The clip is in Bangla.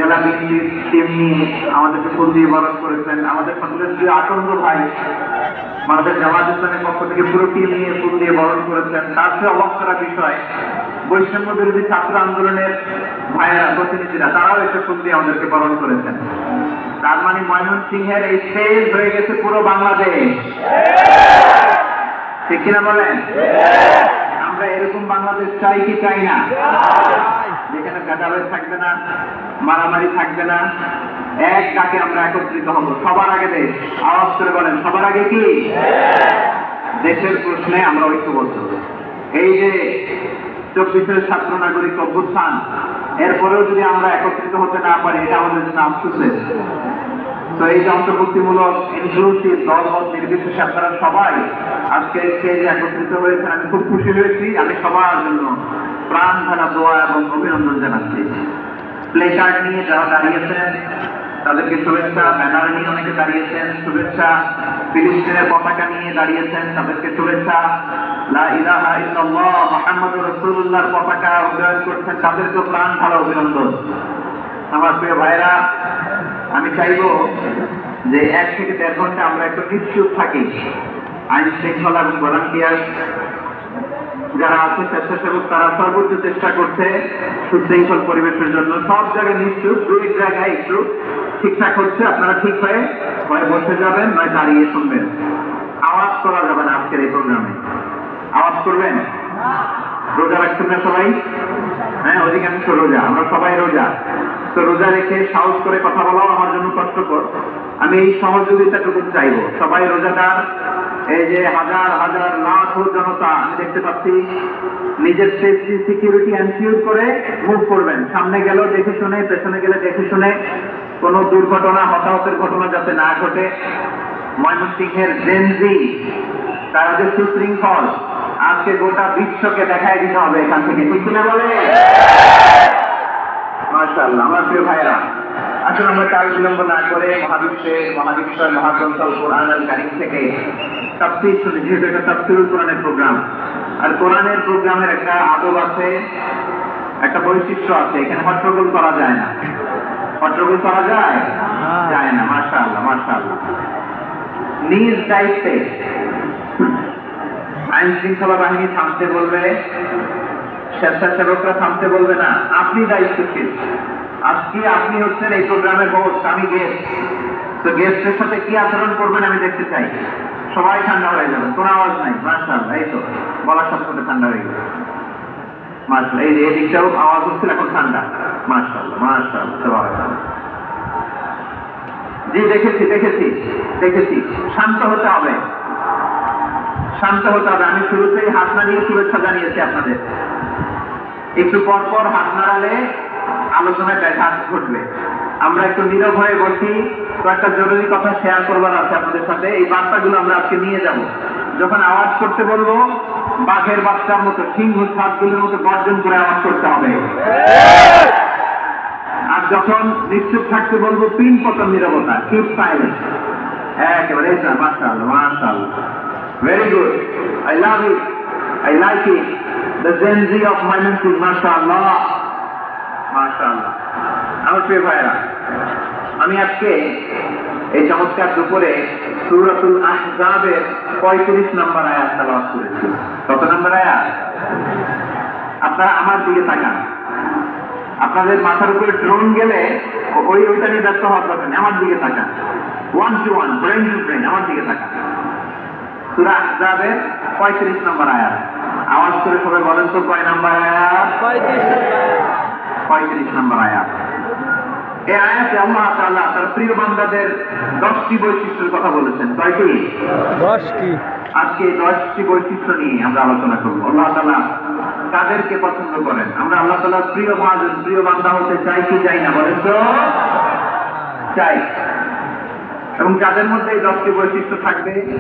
জেলা বিএনপির টিম নিয়ে আমাদেরকে ফুল দিয়ে বরণ করেছেন। আমাদের সকলের প্রিয় আকন্দ ভাই আমাদের জামাত ইসলামের পক্ষ থেকে পুরো টিম নিয়ে ফুল দিয়ে বরণ করেছেন। তার চেয়ে অবাক করা বিষয়, বৈষম্য বিরোধী ছাত্র আন্দোলনের ভাইয়েরা, প্রতিনিধিরা, তারাও এসে ফুল দিয়ে আমাদেরকে বরণ করেছেন। তার মানে ময়মনসিংহের এই স্টেজ হয়ে গেছে পুরো বাংলাদেশ, ঠিক কিনা বলেন? আমরা এরকম বাংলাদেশ চাই কি চাই না? যেখানে ভেদাভেদ থাকবে না, মারামারি থাকবে না, এক ডাকে আমরা একত্রিত হব। সবার আগে দেশ, আওয়াজ করে বলেন, সবার আগে কি? দেশের প্রশ্নে আমরা ঐক্যবদ্ধ। এই যে 24-এর ছাত্র নাগরিক অভ্যুত্থান, এরপরেও যদি আমরা একত্রিত হতে না পারি, এটা আমাদের জন্য আফসোসের। তো এই যে অন্তর্ভুক্তিমূলক ইনক্লুসিভ দলমত নির্বিশেষে আপনারা সবাই আজকে স্টেজে একত্রিত হয়েছেন, আমি খুব খুশি হয়েছি। আমি সবার জন্য প্রাণ ঢালা দোয়া এবং অভিনন্দন জানাচ্ছি। প্লে কার্ড নিয়ে যারা দাঁড়িয়েছেন তাদেরকে শুভেচ্ছা, ব্যানার নিয়ে অনেকে দাঁড়িয়েছেন শুভেচ্ছা, ফিলিস্তিনের পতাকা নিয়ে দাঁড়িয়েছেন তাদেরকে শুভেচ্ছা, লা ইলাহা ইল্লাল্লাহ মুহাম্মাদুর রাসূলুল্লাহর পতাকা উড্ডয়ন করছেন তাদেরকে প্রাণ ঢালা অভিনন্দন। আমার প্রিয় ভাইরা, আমি চাইবো যে 1 থেকে 1.5 ঘন্টা আমরা একটু নিশ্চুপ থাকি। আইন শৃঙ্খলা এবং ভলান্টিয়ার যারা আছে, স্বেচ্ছাসেবক, তারা সর্বোচ্চ চেষ্টা করছে সুশৃঙ্খল পরিবেশের জন্য। সব জায়গায় নিশ্চুপ, 2 জায়গায় একটু ঠিকঠাক হচ্ছে। আপনারা ঠিক হয়ে হয় বসে যাবেন, নয় দাঁড়িয়ে শুনবেন। আওয়াজ করা যাবে না আজকের এই প্রোগ্রামে। আওয়াজ করবেন? রোজা রাখছেন না সবাই? হ্যাঁ, অধিকাংশ রোজা, আমরা সবাই রোজা। তো রোজা রেখে সাহস করে কথা বলাও আমার জন্য কষ্টকর। আমি এই সহযোগিতাটুকু চাইবো। সবাই রোজাদার, এই যে হাজার হাজার লাখ জনতা আমি দেখতে পাচ্ছি, নিজের সেফটি সিকিউরিটি এনশিওর করে মুভ করবেন। সামনে গেলেও দেখে শুনে, পেছনে গেলে দেখে শুনে, কোনো দুর্ঘটনা, হতাহতের ঘটনা যাতে না ঘটে। ময়মনসিংহের জেনজি তারা যে সুশৃঙ্খল, আজকে গোটা বিশ্বকে দেখাই দিতে হবে এখান থেকে, ঠিক কিনা বলে? মাশাআল্লাহ। আমার প্রিয় ভাইরা, আসলে আমরা কাল বিলম্ব না করে মহাবিশ্বের মহাগ্রন্থ কোরআন আল কারীম থেকে তাফসীর শুনি। যেহেতু এটা তাফসীরুল কোরআনের প্রোগ্রাম, আর কোরআনের প্রোগ্রামের একটা আদব আছে, একটা বৈশিষ্ট্য আছে। এখানে হট্টগোল করা যায় না। হট্টগোল করা যায় না। মাশাআল্লাহ, মাশাআল্লাহ। নিজ দায়িত্বে আইন শৃঙ্খলা বাহিনী থামতে বলবে, স্বেচ্ছাসেবকরা থামতে বলবে না। আপনি দায়িত্বশীল। আজকে আপনি হচ্ছেন এই প্রোগ্রামের হোস্ট, আমি গেস্ট। তো গেস্টের সাথে কি আচরণ করবেন আমি দেখতে চাই। সবাই ঠান্ডা হয়ে যাবেন, কোনো আওয়াজ নাই। মাশাআল্লাহ, এই তো বলার সাথে সাথে ঠান্ডা হয়ে গেল। মাশাআল্লাহ, এই দিকটাও আওয়াজ হচ্ছিল, এখন ঠান্ডা। মাশাআল্লাহ, মাশাআল্লাহ। জি, দেখেছি। শান্ত হতে হবে, শান্ত হতে হবে। আমি শুরুতেই হাত নাড়িয়ে শুভেচ্ছা জানিয়েছি আপনাদের। একটু পর পর হাত নাড়ালে আলোচনায় ব্যাঘাত ঘটবে। আমরা একটু নীরব হয়ে বসি। তো একটা জরুরি কথা শেয়ার করবার আছে আপনাদের সাথে। এই বার্তাগুলো আমরা আজকে নিয়ে যাব। যখন আওয়াজ করতে বলবো, বাঘের বাচ্চার মতো, সিংহ ছাদগুলোর মতো গর্জন করে আওয়াজ করতে হবে। আর যখন নিশ্চুপ থাকতে বলবো, পিন পতন নীরবতা, কিপ সাইলেন্স। একেবারে মাশাআল্লাহ, মাশাআল্লাহ, very good, I love it, I like it, the Gen Z of Mymensingh, মাশাআল্লাহ, মাশাআল্লাহ। আমার প্রিয় ভাইরা, আমি আজকে এই চমৎকার দুপুরে সূরাতুল আহজাবের 35 নম্বর আয়াত তেলাওয়াত করেছি। কত নম্বর আয়াত? আপনারা আমার দিকে তাকান। আপনাদের মাথার উপরে ড্রোন গেলে ওইটা নিয়ে ব্যস্ত হওয়ার দরকার নেই। আমার দিকে তাকান, 1 to 1, ব্রেন টু ব্রেন, আমার দিকে তাকান। সূরা আহজাবের 35 নম্বর আয়াত। আওয়াজ করে সবাই বলেন তো, কয় নম্বর আয়াত? 35 নম্বর আয়াত। এই আয়াতে আল্লাহ তাআলা তার প্রিয় বান্দাদের 10টি বৈশিষ্ট্যের কথা বলেছেন। কয়টি? 10টি। আজকে এই 10টি বৈশিষ্ট্য নিয়ে আমরা আলোচনা করব। আল্লাহ তাআলা কাদেরকে পছন্দ করেন? আমরা আল্লাহ তাআলার প্রিয় বান্দা হতে চাই কি চাই না? বলেন তো, চাই। এবং যাদের মধ্যে এই 10টি বৈশিষ্ট্য থাকবে